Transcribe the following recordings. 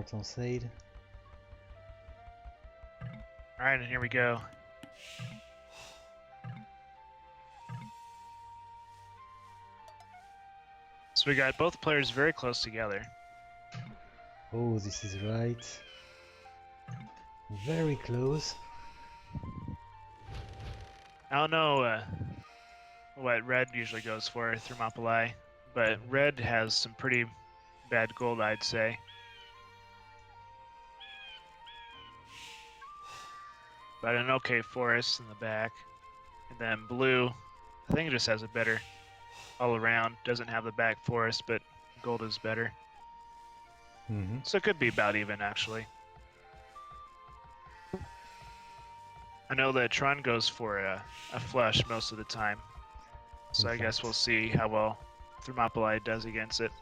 Martin said. Alright, and here we go. So we got both players very close together. Oh, this is right. Very close. I don't know what red usually goes for, Thermopylai, but red has some pretty bad gold, I'd say. But an okay forest in the back. And then blue, I think it just has a better all around. Doesn't have the back forest, but gold is better. So it could be about even, actually. I know that TRON goes for a flush most of the time. So I guess we'll see how well Thermopylai does against it.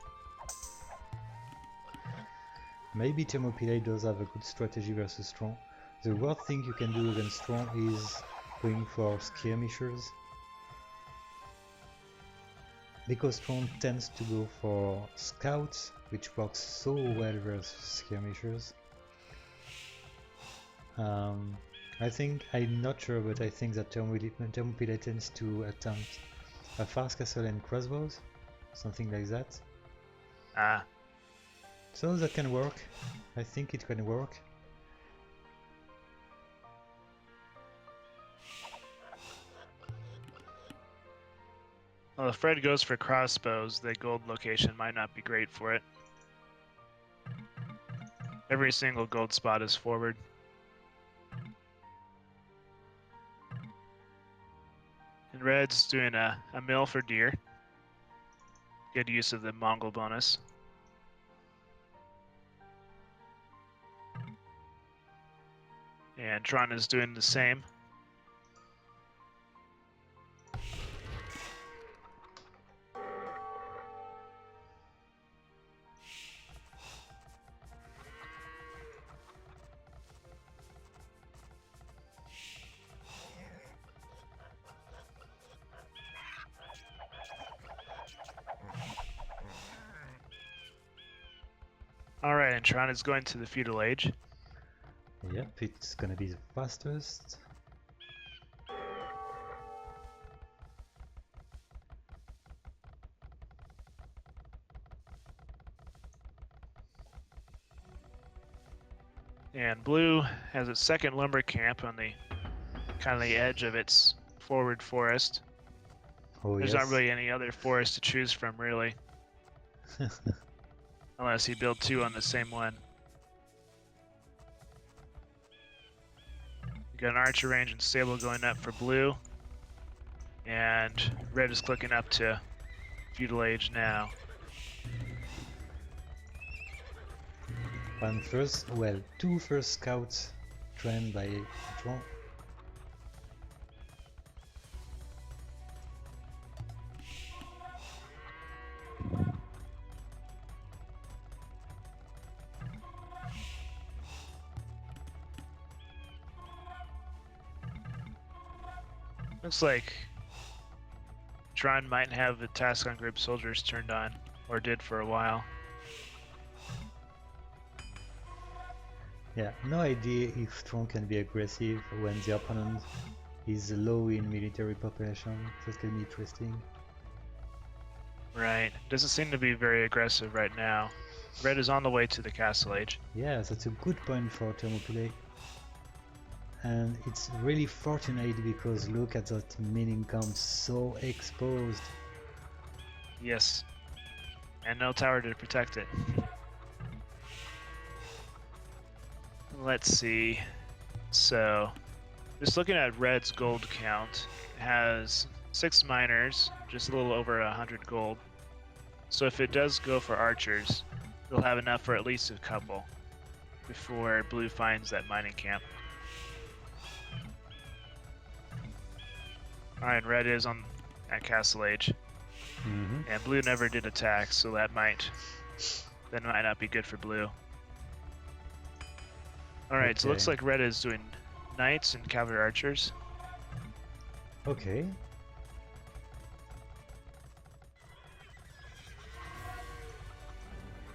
Maybe Thermopylai does have a good strategy versus Tron. The worst thing you can do against Tron is going for skirmishers. Because Tron tends to go for scouts, which works so well versus skirmishers. I'm not sure, but I think that Thermopylai tends to attempt a fast castle and crossbows, something like that. Ah. So that can work. I think it can work. Well, if Fred goes for crossbows, the gold location might not be great for it. Every single gold spot is forward. And red's doing a mill for deer. Good use of the Mongol bonus. And TRON is doing the same. Alright, and TRON is going to the feudal age. Yep, it's gonna be the fastest. And blue has its second lumber camp on the kind of the edge of its forward forest. Oh, There's yes. not really any other forest to choose from, really. Unless you build two on the same one. You got an archer range and stable going up for blue. And red is clicking up to feudal age now. Two first scouts trained by Tron. Looks like TRON might have the task on group soldiers turned on, or did for a while. Yeah, no idea if Tron can be aggressive when the opponent is low in military population. That can be interesting. Right. Doesn't seem to be very aggressive right now. Red is on the way to the castle age. Yeah, that's a good point for Thermopylai. And it's really fortunate because look at that mining camp, so exposed. Yes. And no tower to protect it. Let's see. So, just looking at red's gold count, it has 6 miners, just a little over 100 gold. So if it does go for archers, they'll have enough for at least a couple before blue finds that mining camp. Alright, red is on at castle age. And blue never did attack, so that might not be good for blue. Alright, so it looks like red is doing knights and cavalry archers. Okay.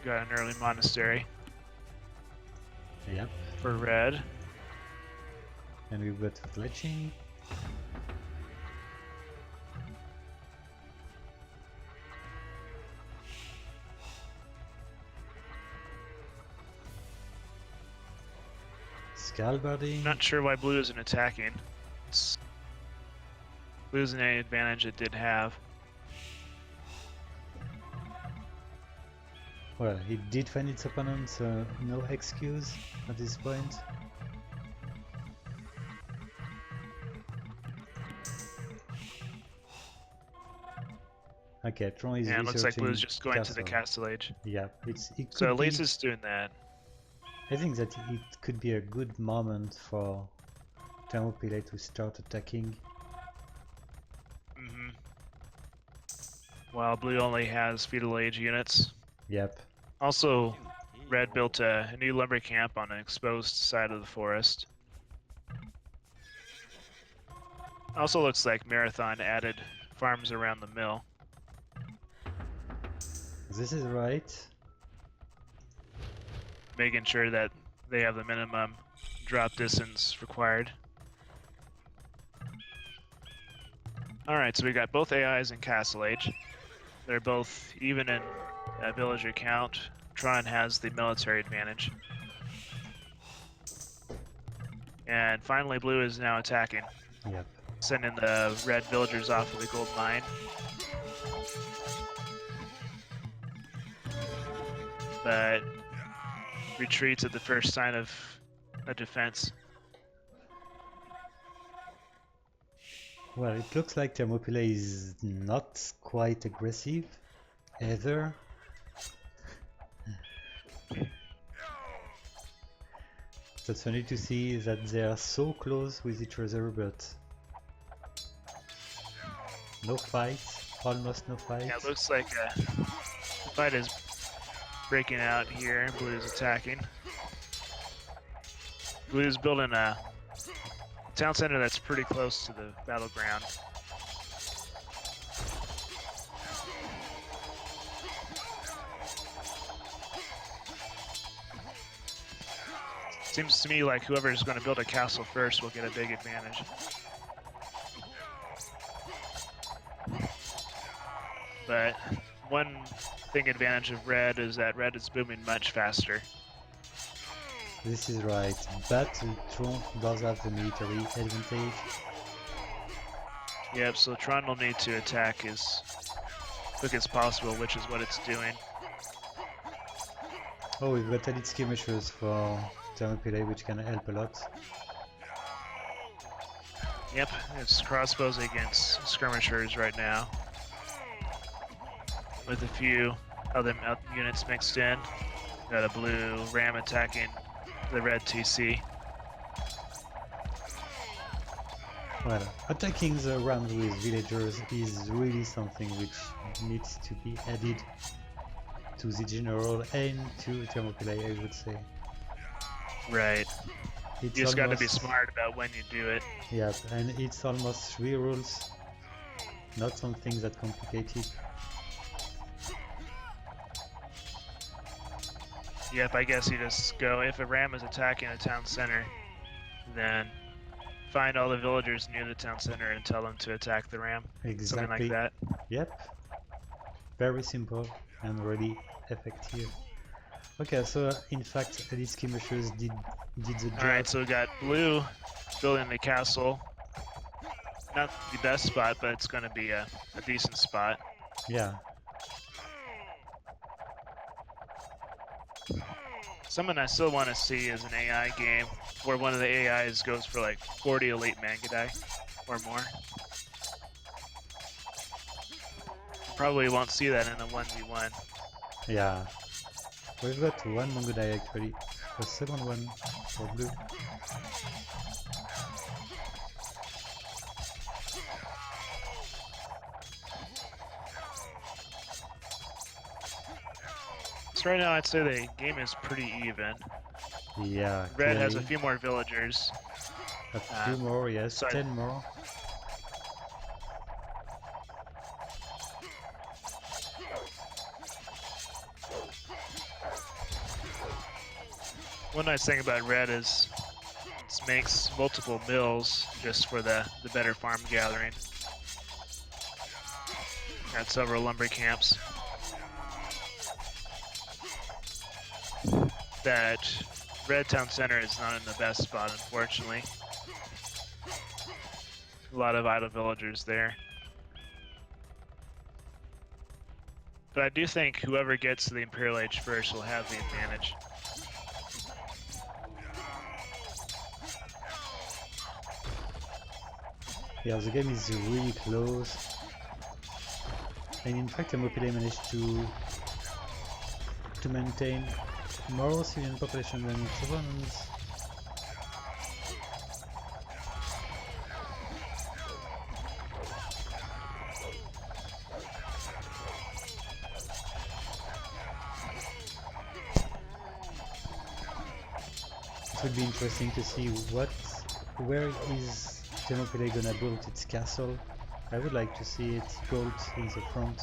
Got an early monastery. Yep. for red. And we've got fletching. Scalbarding. Not sure why blue isn't attacking. Blue isn't any advantage it did have. Well, it did find its opponent, so no excuse at this point. Okay, Tron is And it looks like researching blue's just going to the castle. castle age. Yeah, it So could Leif be. is doing that. I think that it could be a good moment for Thermopylai to start attacking. Mm-hmm. While blue only has feudal age units. Yep. Also, red built a new lumber camp on an exposed side of the forest. Also looks like Marathon added farms around the mill. This is right. Making sure that they have the minimum drop distance required. Alright, so we got both AIs in Castle Age. They're both even in villager count. Tron has the military advantage. And finally blue is now attacking. Yep. Sending the red villagers off of the gold mine. But retreats at the first sign of a defense. Well, it looks like Thermopylai is not quite aggressive either. That's funny to see that they are so close with each other, but no fight, almost no fight. Yeah, it looks like the fight is breaking out here. Blue is attacking. Blue is building a town center that's pretty close to the battleground. Seems to me like whoever's going to build a castle first will get a big advantage. But one big advantage of red is that red is booming much faster. This is right, but Tron does have the military advantage. Yep, so Tron will need to attack as quick as possible, which is what it's doing. Oh, we've got elite skirmishers for Thermopylai, which can help a lot. Yep, it's crossbows against skirmishers right now. With a few other units mixed in. Got a blue ram attacking the red TC. Well, attacking the rams with villagers is really something which needs to be added to the general and to Thermopylai, I would say. Right. It's You just got to be almost- smart about when you do it. Yeah, and it's almost 3 rules, not something that complicated. Yep, I guess you just go, if a ram is attacking a town center, then find all the villagers near the town center and tell them to attack the ram. Exactly. Something like that. Yep. Very simple and really effective. Okay, so in fact, elite skirmishers did the job. Alright, so we got blue building the castle. Not the best spot, but it's going to be a decent spot. Yeah. Something I still want to see is an AI game where one of the AIs goes for like 40 elite Mangudai or more. Probably won't see that in a 1v1. Yeah. We've got one Mangudai actually. A second one for blue. So right now I'd say the game is pretty even. Yeah. Red has a clearly. few more villagers. A few more, yes, so I- 10 more. One nice thing about red is it makes multiple mills just for the better farm gathering. Got several lumber camps. That red town center is not in the best spot, unfortunately. A lot of idle villagers there. But I do think whoever gets to the Imperial Age first will have the advantage. Yeah, the game is really close. And in fact, Thermopylai managed to maintain more civilian population than its opponents. It would be interesting to see where is Thermopylai gonna build its castle. I would like to see it built in the front.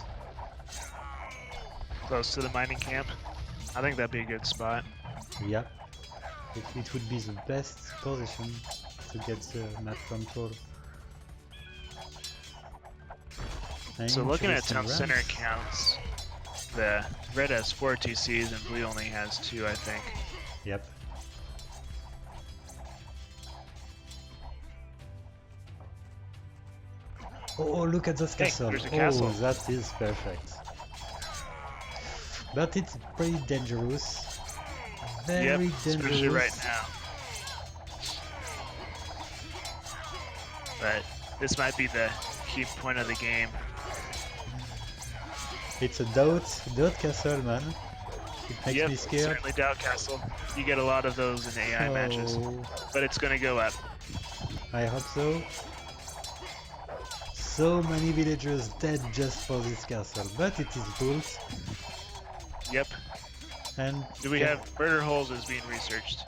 Close to the mining camp. I think that'd be a good spot. Yeah, it would be the best position to get the map control. So looking at town center counts, the red has 4 TCs and blue only has 2, I think. Yep. Oh, look at this castle. There's a castle. Oh, that is perfect. But it's pretty dangerous. Very dangerous. Especially right now. But this might be the key point of the game. It's a doubt castle, man. It makes me scared. Certainly doubt castle. You get a lot of those in AI matches, but it's gonna go up. I hope so. So many villagers dead just for this castle, but it is built. Yep. And do we have murder holes is being researched?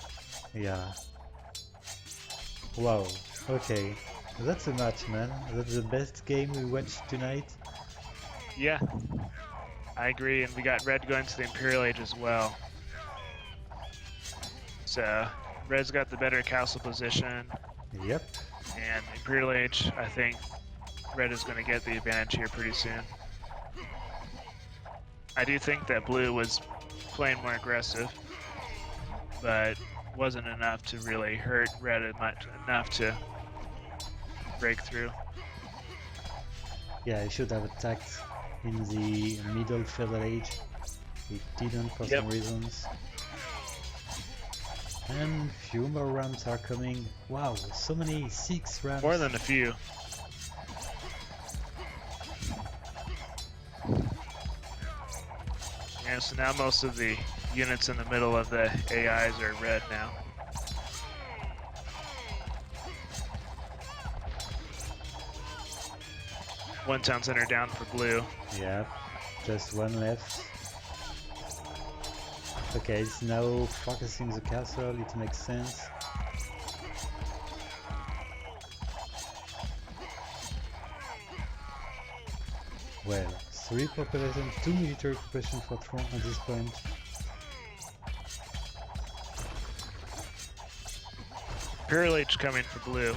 Yeah. Wow. Okay. That's a match, man. That's the best game we watched tonight. Yeah. I agree, and we got red going to the Imperial Age as well. So red's got the better castle position. Yep. And Imperial Age, I think red is going to get the advantage here pretty soon. I do think that blue was playing more aggressive, but wasn't enough to really hurt red enough to break through. Yeah, I should have attacked in the middle feudal age. It didn't for some reasons. And few more rams are coming. Wow, so many, 6 rams. More than a few. Yeah, so now most of the units in the middle of the AIs are red now. One town center down for blue. Yeah, just one left. Okay, it's now focusing the castle, it makes sense. Well, 3 population, 2 military occupation for TRON at this point. Imperial Age coming for blue.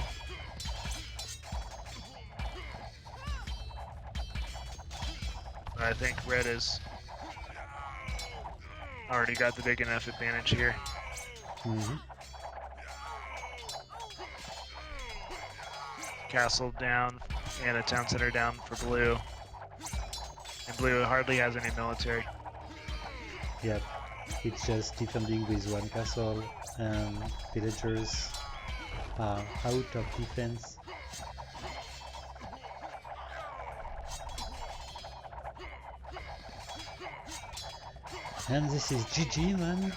I think red is already got the big enough advantage here. Castle down and a town center down for blue. And blue hardly has any military. Yep, it's just defending with 1 castle and villagers are out of defense. And this is GG, man.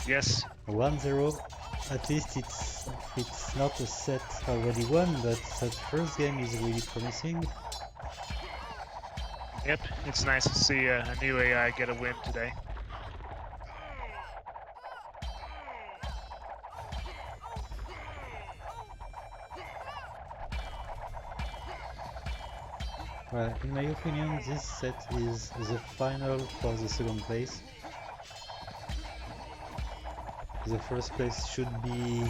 Yes. 1-0. At least it's not a set already won, but that first game is really promising. Yep, it's nice to see a new AI get a win today. Well, in my opinion, this set is the final for the second place. The first place should be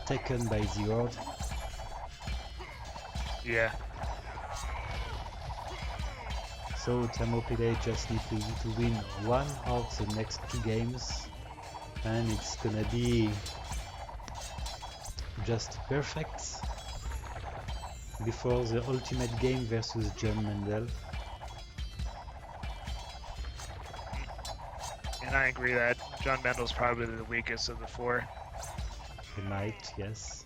taken by the Horde. Yeah. So Thermopylai just need to win one of the next 2 games, and it's gonna be just perfect before the ultimate game versus John Mendel. And I agree that John Mendel's probably the weakest of the 4. He might, yes.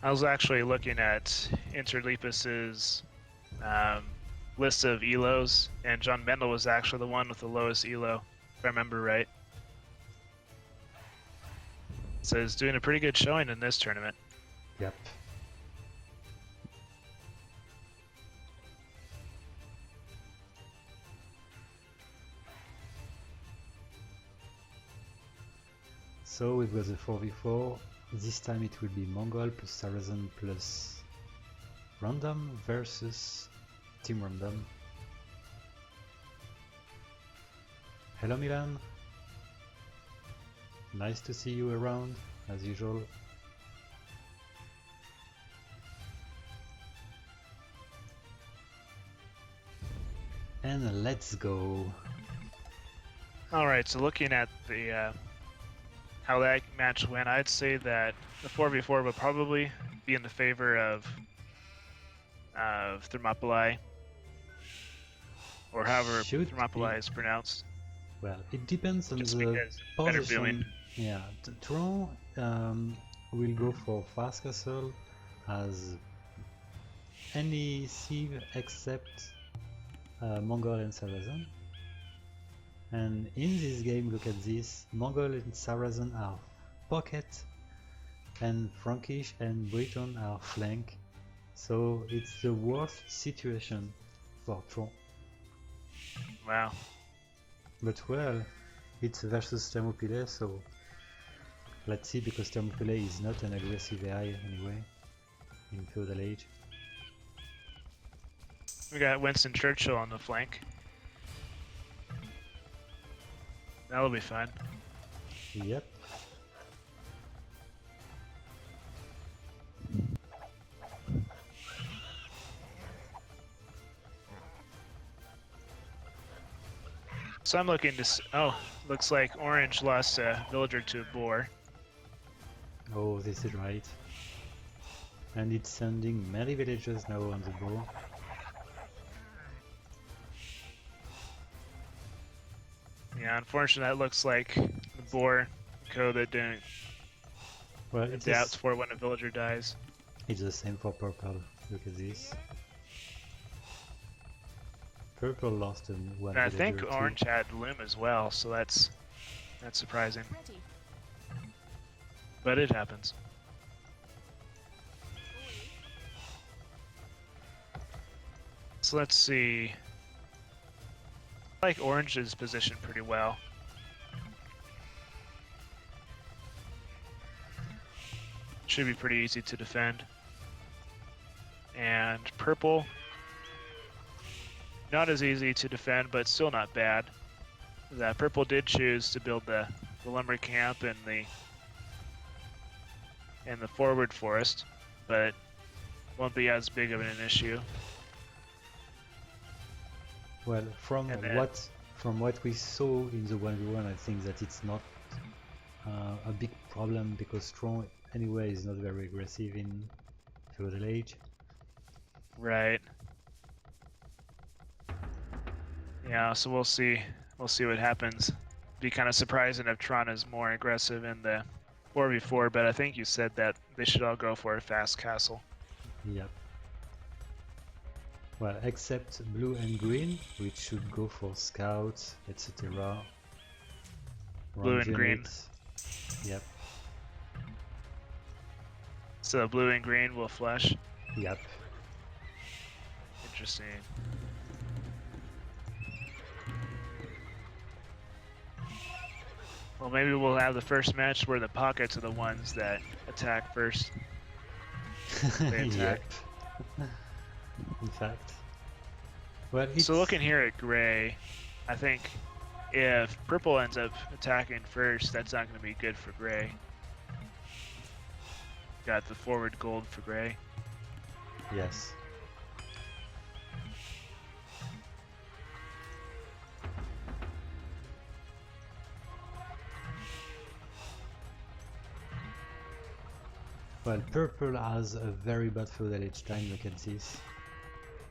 I was actually looking at Interlepus's list of elos, and John Mendel was actually the one with the lowest elo, if I remember right. So he's doing a pretty good showing in this tournament. Yep. So it was a 4v4. This time it will be Mongol plus Saracen plus Random versus Team Random. Hello Milan. Nice to see you around, as usual. And let's go. Alright, so looking at the how that match went, I'd say that the 4v4 would probably be in the favor of Thermopylai, or however Thermopylai is pronounced. Well, it depends on Just the because better feeling. position. Yeah, Tron will go for fast castle as any sieve except Mongol and Saracen. And in this game, look at this, Mongol and Saracen are pocket, and Frankish and Breton are flank. So it's the worst situation for Tron. Wow. But well, it's versus Thermopylai, so let's see, because Thermopylai is not an aggressive AI anyway in Feudal Age. We got Winston Churchill on the flank. That'll be fun. Yep. So I'm looking to oh, looks like Orange lost a villager to a boar. Oh, this is right. And it's sending many villagers now on the board. Yeah, unfortunately that looks like the boar code that didn't adapt for when a villager dies. It's the same for purple. Look at this. Purple lost one And I villager think too. Orange had Loom as well, so that's surprising. But it happens. So let's see. I like Orange's position pretty well. Should be pretty easy to defend. And Purple, not as easy to defend, but still not bad. That Purple did choose to build the lumber camp and the forward forest, but won't be as big of an issue. Well, from what we saw in the 1v1, I think that it's not a big problem, because Strong anyway is not very aggressive in Feudal Age. Right. Yeah, so we'll see. We'll see what happens. Be kind of surprising if Tron is more aggressive in the 4v4, but I think you said that they should all go for a fast castle. Yep. Well, except blue and green, which should go for scouts, etc. Blue and green. Yep. So blue and green will flush. Yep. Interesting. Well, maybe we'll have the first match where the pockets are the ones that attack first. They attack. Yep. In fact. Well, so looking here at gray, I think If purple ends up attacking first, that's not going to be good for gray. Got the forward gold for gray. Yes. Well, purple has a very bad feudal age time, look at this.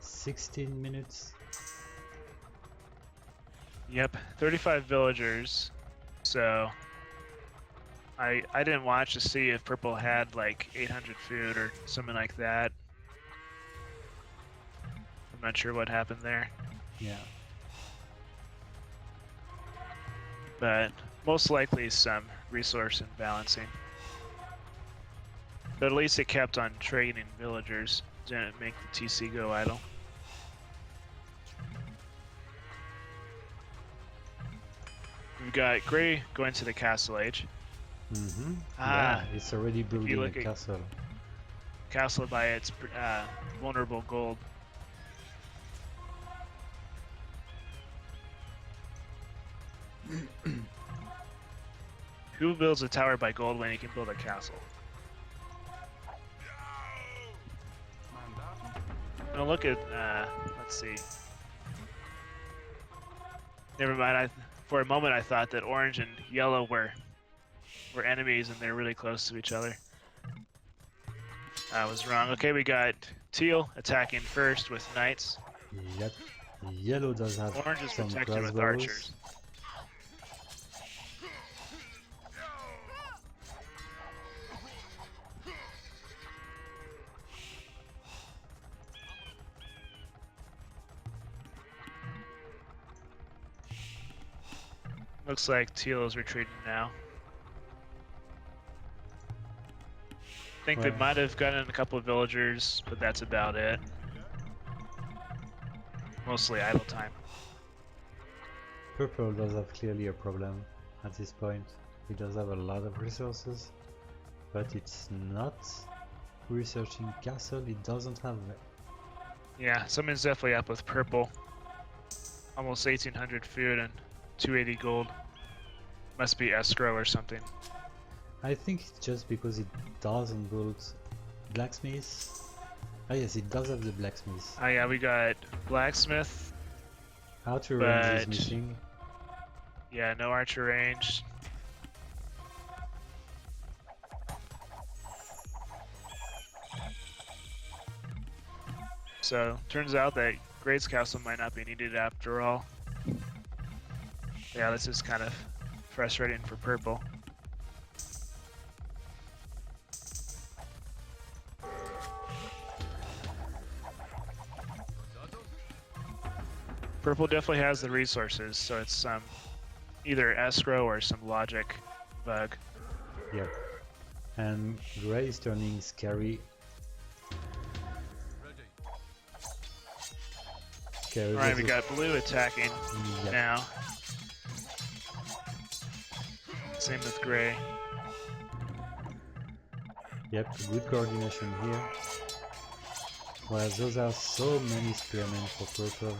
16 minutes. Yep, 35 villagers. So I didn't watch to see if purple had like 800 food or something like that. I'm not sure what happened there. Yeah. But most likely some resource imbalancing. But at least it kept on trading villagers, didn't make the TC go idle. We've got gray going to the castle age. Mm-hmm. Ah, yeah, it's already building a castle. Castle by its vulnerable gold. Who builds a tower by gold when he can build a castle? Now look at, let's see. Never mind, for a moment I thought that orange and yellow were enemies and they're really close to each other. I was wrong. Okay, we got teal attacking first with knights. Yep. Yellow does have orange is some protected with crossbows. archers. Looks like teal is retreating now. I think they might have gotten a couple of villagers, but that's about it. Mostly idle time. Purple does have clearly a problem at this point. He does have a lot of resources, but it's not researching castle. It doesn't have it. Yeah, something's definitely up with purple. Almost 1800 food and 280 gold. Must be escrow or something. I think it's just because it doesn't build blacksmiths. Oh yes, it does have the blacksmiths. Oh yeah, we got blacksmith. Archer range is missing. Yeah, no archer range. So turns out that Gray's castle might not be needed after all. Yeah, this is kind of frustrating for purple. Purple definitely has the resources, so it's some either escrow or some logic bug. Yep. And Gray is turning scary. Alright, we got blue attacking now. Same with gray. Yep, good coordination here. Well, those are so many spearmen for purple.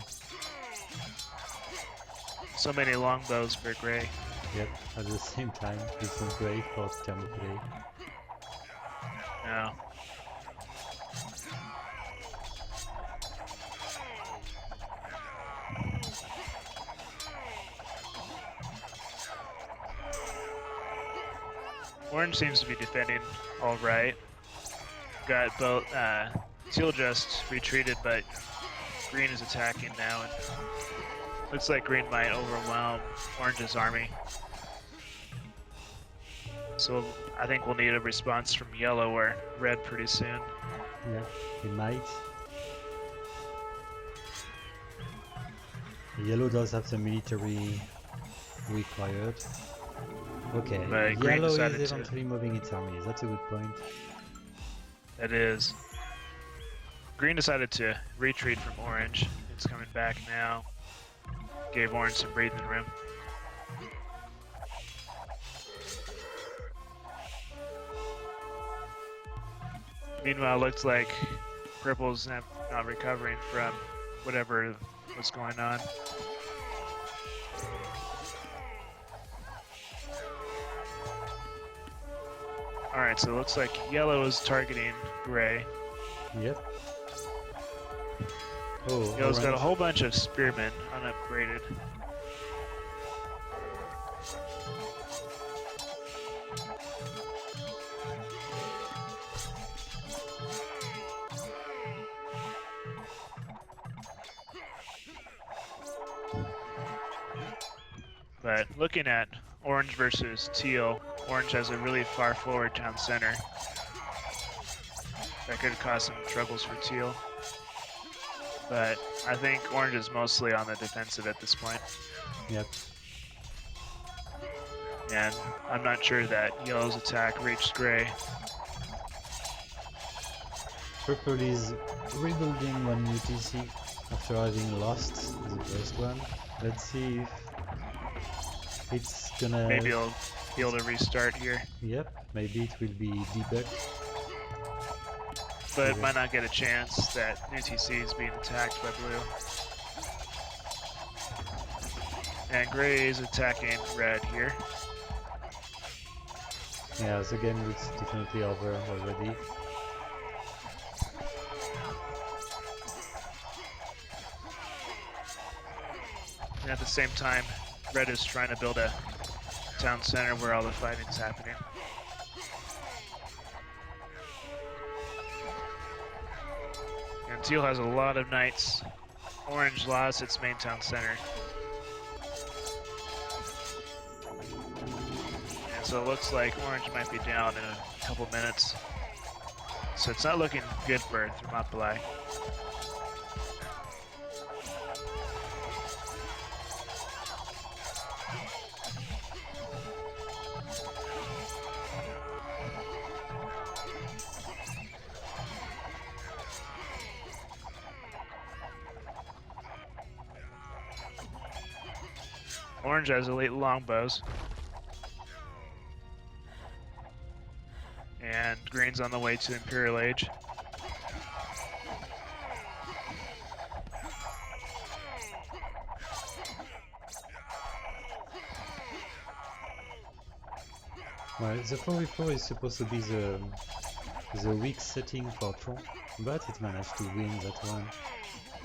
So many longbows for gray. Yep, at the same time, it's not gray for Thermopylai. No. Orange seems to be defending all right. Got both, teal just retreated, but green is attacking now, and looks like green might overwhelm orange's army. So I think we'll need a response from yellow or red pretty soon. Yeah, it might. Yellow does have the military required. Okay, But green yellow is decided eventually moving its armies. That's a good point. That is. Green decided to retreat from orange. It's coming back now. Gave orange some breathing room. Meanwhile, looks like purple's not recovering from whatever was going on. Alright, so it looks like yellow is targeting gray. Yep. Oh, Yellow's got a orange. whole bunch of spearmen unupgraded. But looking at orange versus teal, orange has a really far forward town center. That could cause some troubles for teal. But I think orange is mostly on the defensive at this point. Yep. And I'm not sure that yellow's attack reached gray. Purple is rebuilding one UTC after having lost the first one. Let's see if it's gonna... Maybe he'll be able to restart here. Yep, maybe it will be debugged. But might not get a chance that UTC is being attacked by blue. And gray is attacking red here. Yeah, so again it's definitely over already. And at the same time, red is trying to build a town center where all the fighting is happening. And teal has a lot of knights. Orange lost its main town center. And so it looks like orange might be down in a couple minutes. So it's not looking good for Thermopylai. Orange has elite longbows. And green's on the way to Imperial Age. Well, the 4v4 is supposed to be the weak setting for Tron, but it managed to win that one.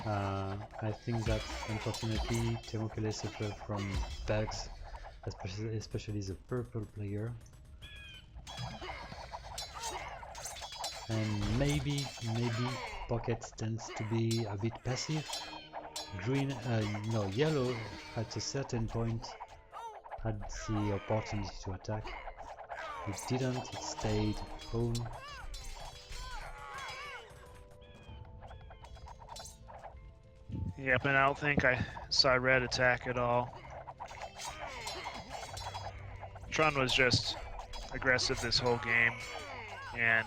I think that unfortunately Thermopylai suffered from bugs, especially the purple player. And maybe Pocket tends to be a bit passive. Yellow at a certain point had the opportunity to attack. It didn't, it stayed home. Yep, and I don't think I saw red attack at all. Tron was just aggressive this whole game, and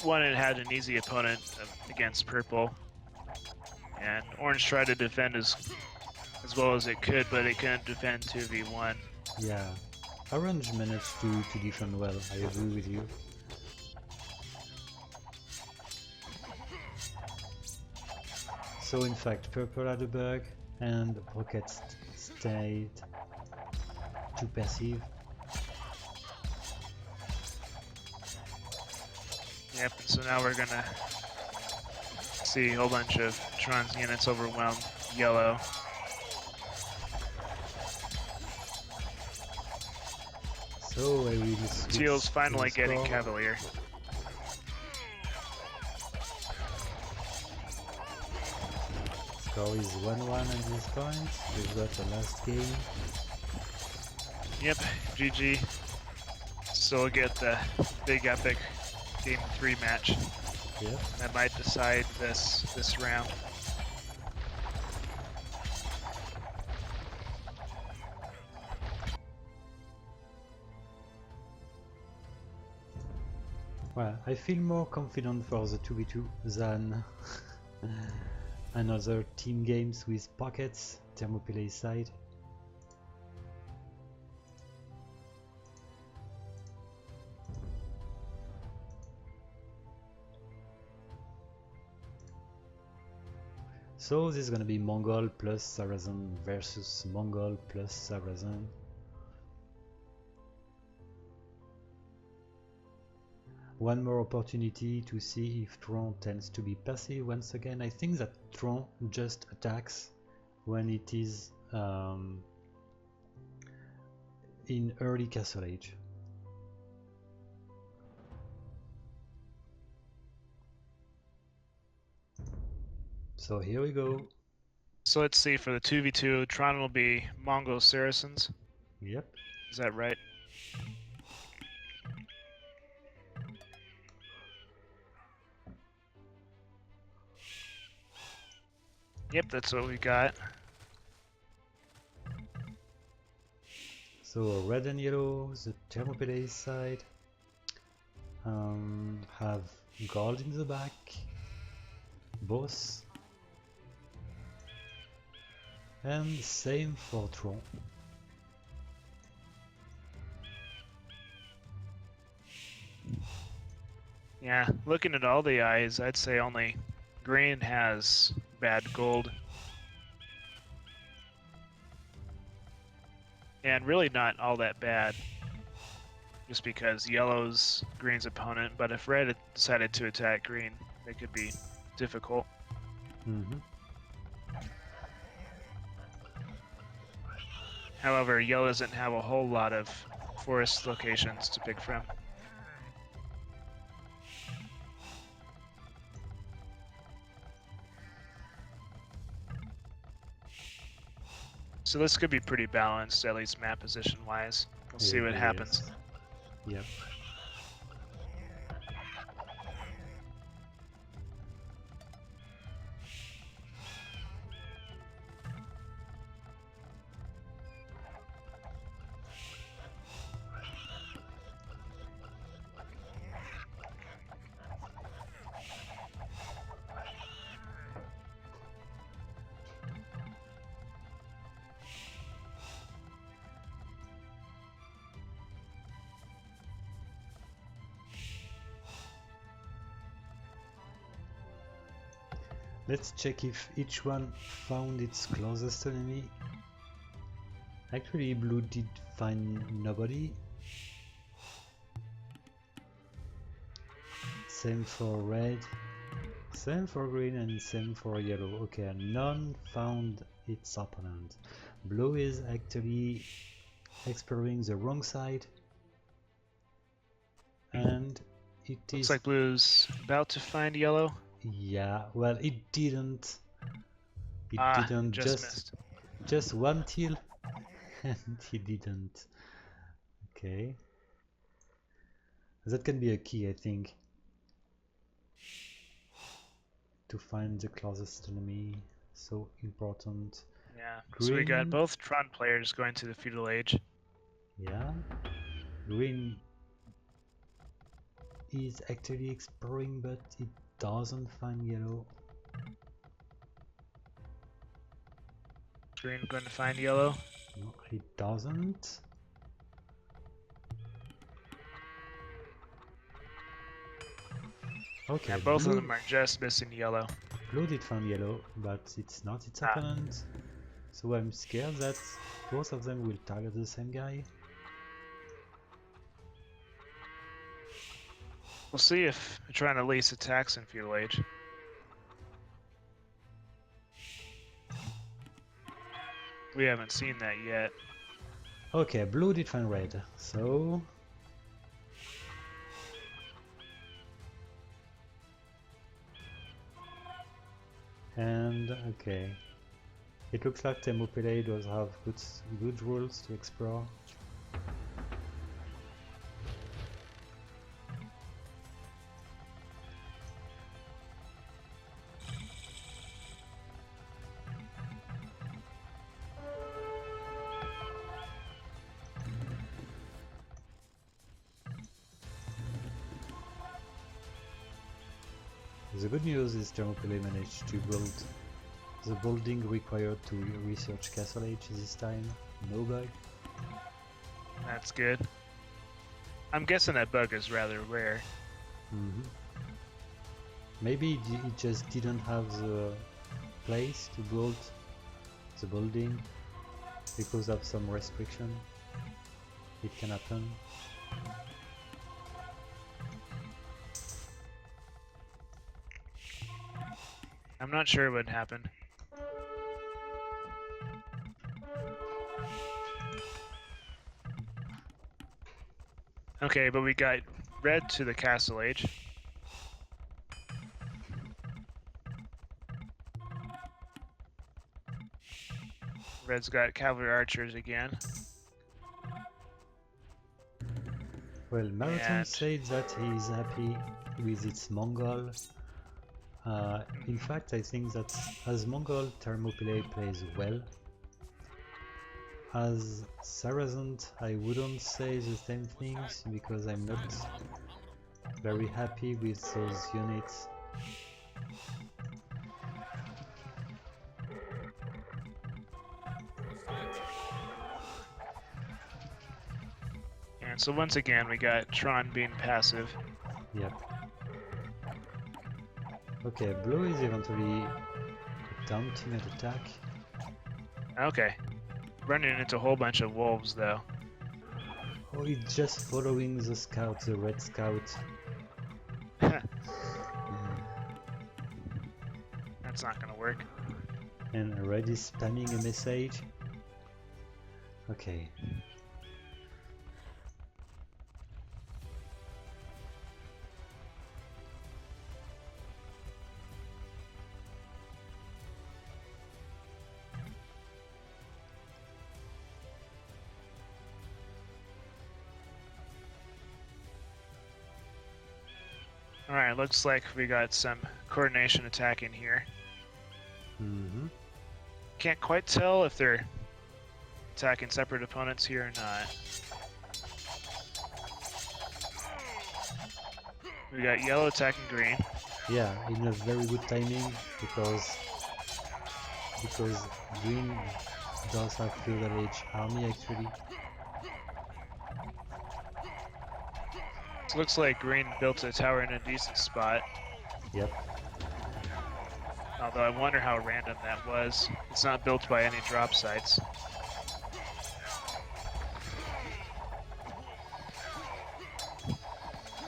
one, it had an easy opponent against purple, and orange tried to defend as well as it could, but it couldn't defend 2v1. Yeah, orange managed to defend well, I agree with you. So in fact, purple had a bug, and Pocket stayed too passive. Yep, so now we're gonna see a whole bunch of Tron's units overwhelm yellow. So I will switch Teal's finally to getting score. Cavalier. Score is 1-1 at this point. We've got a last game. Yep, GG. So we'll get the big epic Game 3 match. Yep. That might decide this round. Well, I feel more confident for the 2v2 than another team games with Pockets, Thermopylai side. So this is gonna be Mongol plus Saracen versus Mongol plus Saracen. one more opportunity to see if Tron tends to be passive once again. I think that Tron just attacks when it is in early Castle Age. So here we go. So let's see, for the 2v2, Tron will be Mongol Saracens. Yep. Is that right? Yep, that's what we got. So red and yellow, the Thermopylai side, have gold in the back, both, and same for Tron. Yeah, looking at all the eyes, I'd say only green has bad gold. And really not all that bad, just because yellow's green's opponent, but if red had decided to attack green, it could be difficult. However, yellow doesn't have a whole lot of forest locations to pick from. So this could be pretty balanced, at least map position wise. We'll see what happens. Yep. Let's check if each one found its closest enemy. Actually, blue did find nobody. Same for red, same for green, and same for yellow. Okay, none found its opponent. Blue is actually exploring the wrong side, and it Looks is like blue's about to find yellow. Yeah, well, it didn't. It didn't missed. just one till, and he didn't. Okay, that can be a key, I think, to find the closest enemy. So important. Yeah. Green. So we got both Tron players going to the feudal age. Yeah, green is actually exploring, but it doesn't find yellow. Green going to find yellow. No, it doesn't. Okay, Yeah, both of them are just missing yellow. Blue did find yellow, but it's not its opponent. So I'm scared that both of them will target the same guy. We'll see if Tron at least attacks in feudal age. We haven't seen that yet. Okay, blue did find red, so... And, okay. It looks like Thermopylai does have good rules to explore. The good news is Thermopylai managed to build the building required to research Castle Age this time. No bug. That's good. I'm guessing that bug is rather rare. Maybe it just didn't have the place to build the building because of some restriction. It can happen. I'm not sure what happened. Okay, but we got red to the castle age. Red's got cavalry archers again. Well, Marathon And- said that he is happy with its Mongol. In fact, I think that as Mongol, Thermopylai plays well. As Saracen, I wouldn't say the same things because I'm not very happy with those units. And so once again, we got Tron being passive. Yep. Okay, Blue is eventually daunting at attack. Okay. Running into a whole bunch of wolves, though. Oh, it's just following the scout, the red scout. That's not gonna work. And red is spamming a message. Okay. Alright, looks like we got some coordination attack in here. Mm-hmm. Can't quite tell if they're attacking separate opponents here or not. We got yellow attacking green. Yeah, in a very good timing because green does have feudal age army actually. So looks like green built a tower in a decent spot. Yep. Although I wonder how random that was. It's not built by any drop sites.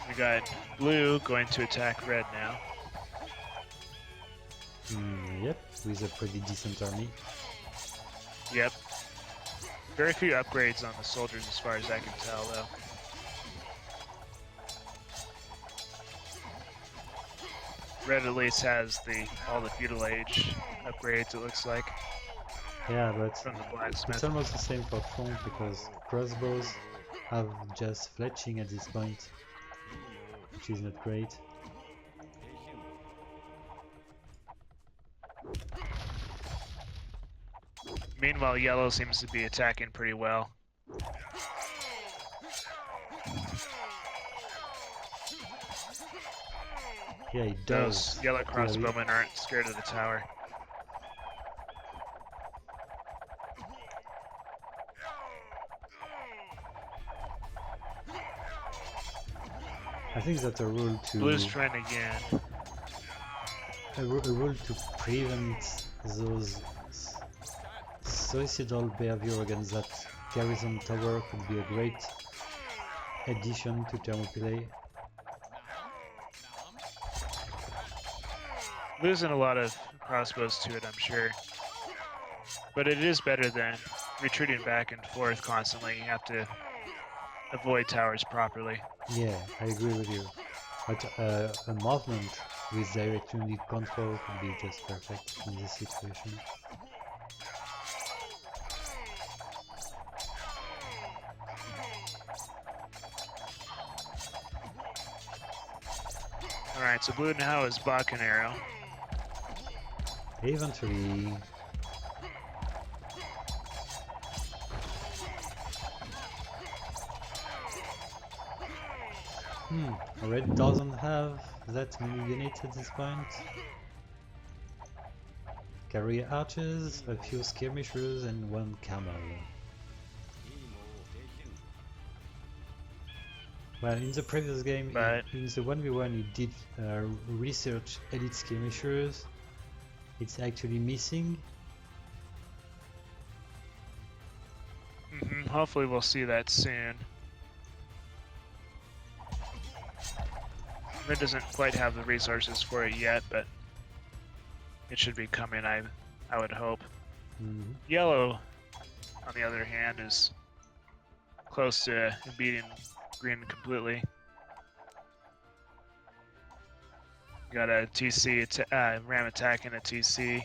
We got blue going to attack red now. Yep, with a pretty decent army. Yep. Very few upgrades on the soldiers as far as I can tell, though. Red at least has all the feudal age upgrades, it looks like, Yeah, but from the it's blacksmith. almost the same for front because crossbows have just fletching at this point, which is not great. Meanwhile, yellow seems to be attacking pretty well. Yeah, it does. Those yellow crossbowmen aren't scared of the tower. I think that a rule to Blue's trying again. a rule to prevent those suicidal behavior against that garrison tower could be a great addition to Thermopylai. Losing a lot of crossbows to it, I'm sure. But it is better than retreating back and forth constantly. You have to avoid towers properly. Yeah, I agree with you. But a movement with direct unit control could be just perfect in this situation. Alright, so blue now is Bakken arrow. Eventually, red doesn't have that many units at this point. Carry archers, a few skirmishers, and one camel. Well, in the previous game, But- in the 1v1, it did research elite skirmishers. It's actually missing. Hopefully we'll see that soon. Red doesn't quite have the resources for it yet, but it should be coming, I would hope. Mhm. Yellow, on the other hand, is close to beating green completely. Got a TC, ram attack and a TC.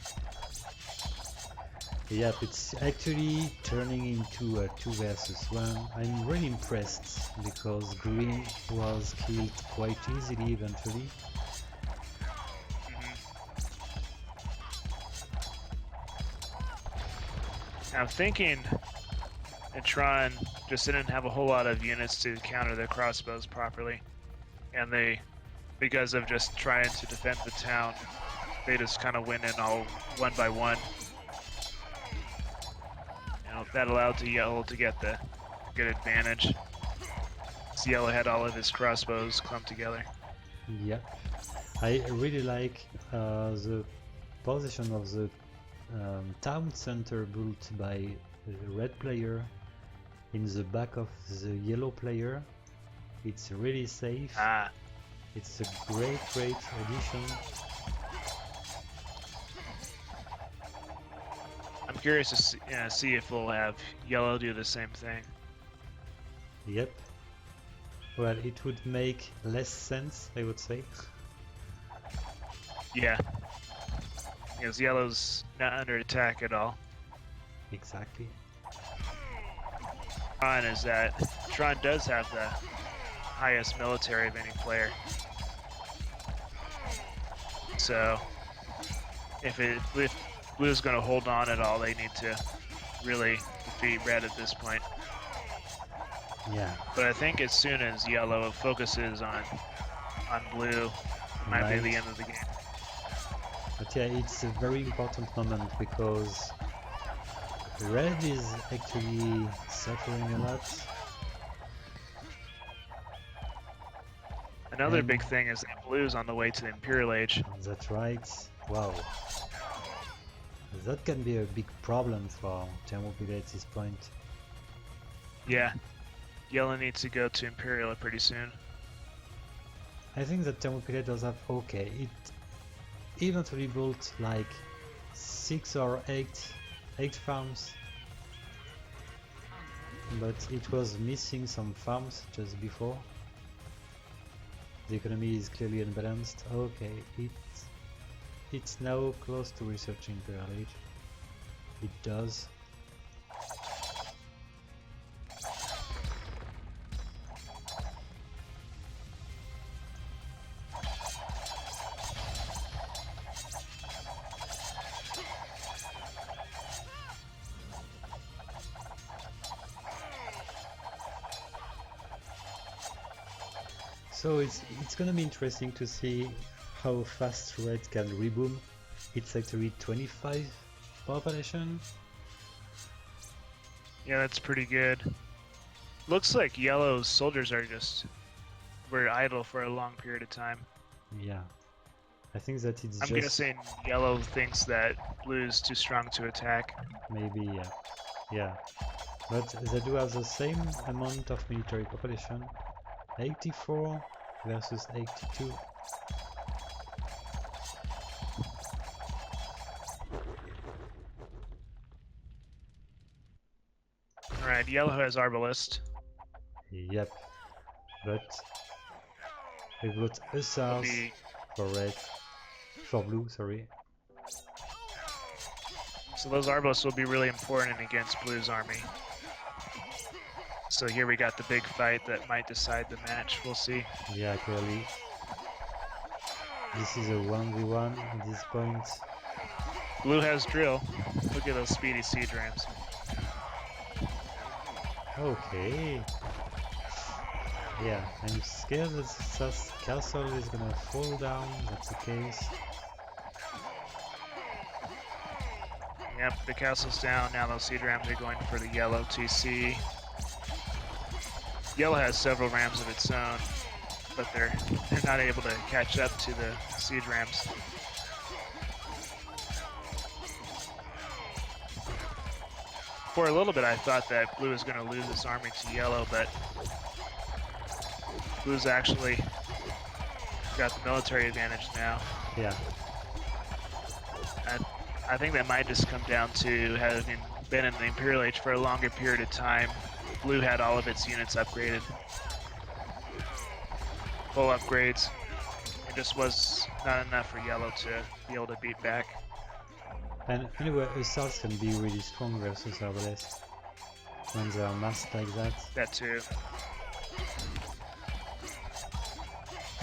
Yep, it's actually turning into a 2 versus 1. I'm really impressed because green was killed quite easily eventually. I'm thinking that TRON just didn't have a whole lot of units to counter the crossbows properly, and they, because of just trying to defend the town, they just kind of went in all one by one. You know, that allowed the yellow to get the good advantage. So yellow had all of his crossbows clumped together. Yep. I really like the position of the town center built by the red player in the back of the yellow player. It's really safe. Ah, It's a great addition. I'm curious to see if we'll have yellow do the same thing. Yep. Well, it would make less sense, I would say. Yeah, because yellow's not under attack at all. Exactly. TRON is that TRON does have the highest military of any player. So if Blue's going to hold on at all, they need to really defeat red at this point. Yeah. But I think as soon as yellow focuses on blue, it might be the end of the game. But yeah, it's a very important moment because red is actually suffering a lot. Another big thing is that blue's on the way to the Imperial Age. That's right. Wow. That can be a big problem for Thermopylai at this point. Yeah, yellow needs to go to Imperial pretty soon. I think that Thermopylai does have okay. It eventually built like 6 or 8 farms, but it was missing some farms just before. The economy is clearly unbalanced. Okay, it's now close to researching Imperial Age. It does. So it's gonna be interesting to see how fast red can reboom. It's actually 25 population. Yeah, that's pretty good. Looks like yellow's soldiers were idle for a long period of time. Yeah, I think that it's I'm just guessing yellow thinks that blue's too strong to attack. maybe yeah. But they do have the same amount of military population, 84 versus 82. Alright, yellow has Arbalist. Yep, but we've got hussars for red, for blue, sorry. So those Arbalists will be really important against blue's army. So here we got the big fight that might decide the match. We'll see. Yeah, clearly. This is a 1v1 at this point. Blue has drill. Look at those speedy siege rams. Okay. Yeah, I'm scared that this castle is gonna fall down. That's the case. Yep, the castle's down. Now those siege rams are going for the yellow TC. Yellow has several rams of its own, but they're not able to catch up to the siege rams. For a little bit I thought that blue was going to lose its army to yellow, but blue's actually got the military advantage now. Yeah. I think that might just come down to having been in the Imperial Age for a longer period of time. Blue had all of its units upgraded. Full upgrades. It just was not enough for yellow to be able to beat back. And anyway, assaults can be really strong versus arbalest when they are masked like that. That too.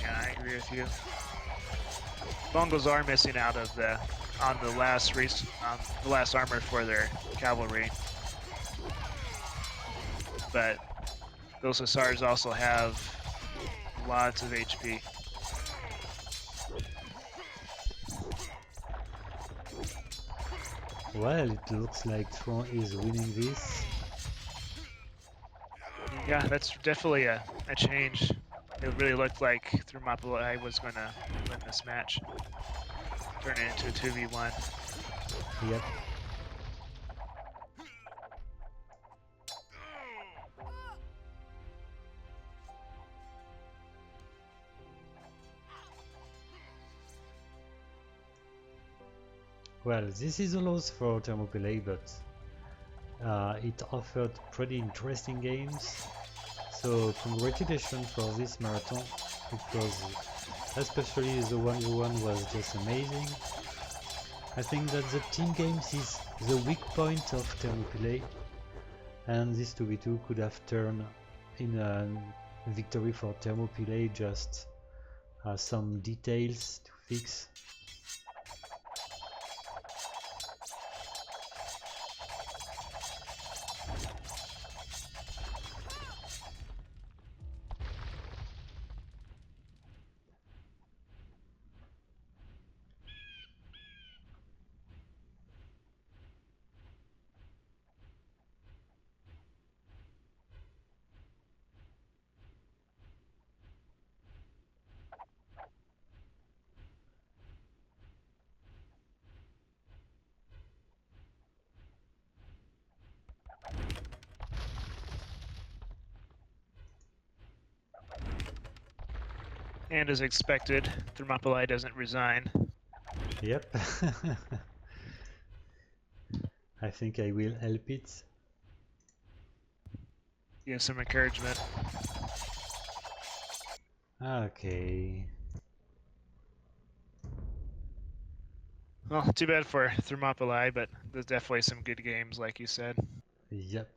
Yeah, I agree with you. Mongols are missing out of on the last armor for their cavalry, but those Hussars also have lots of HP. Well, it looks like TRON is winning this. Yeah, that's definitely a change. It really looked like Thermopylai was going to win this match. Turn it into a 2v1. Yep. Well, this is a loss for Thermopylai, but it offered pretty interesting games. So congratulations for this marathon, because especially the 1v1 was just amazing. I think that the team games is the weak point of Thermopylai, and this 2v2 could have turned in a victory for Thermopylai, just some details to fix. And as expected, Thermopylai doesn't resign. Yep. I think I will help it. Give some encouragement. Okay. Well, too bad for Thermopylai, but there's definitely some good games, like you said. Yep.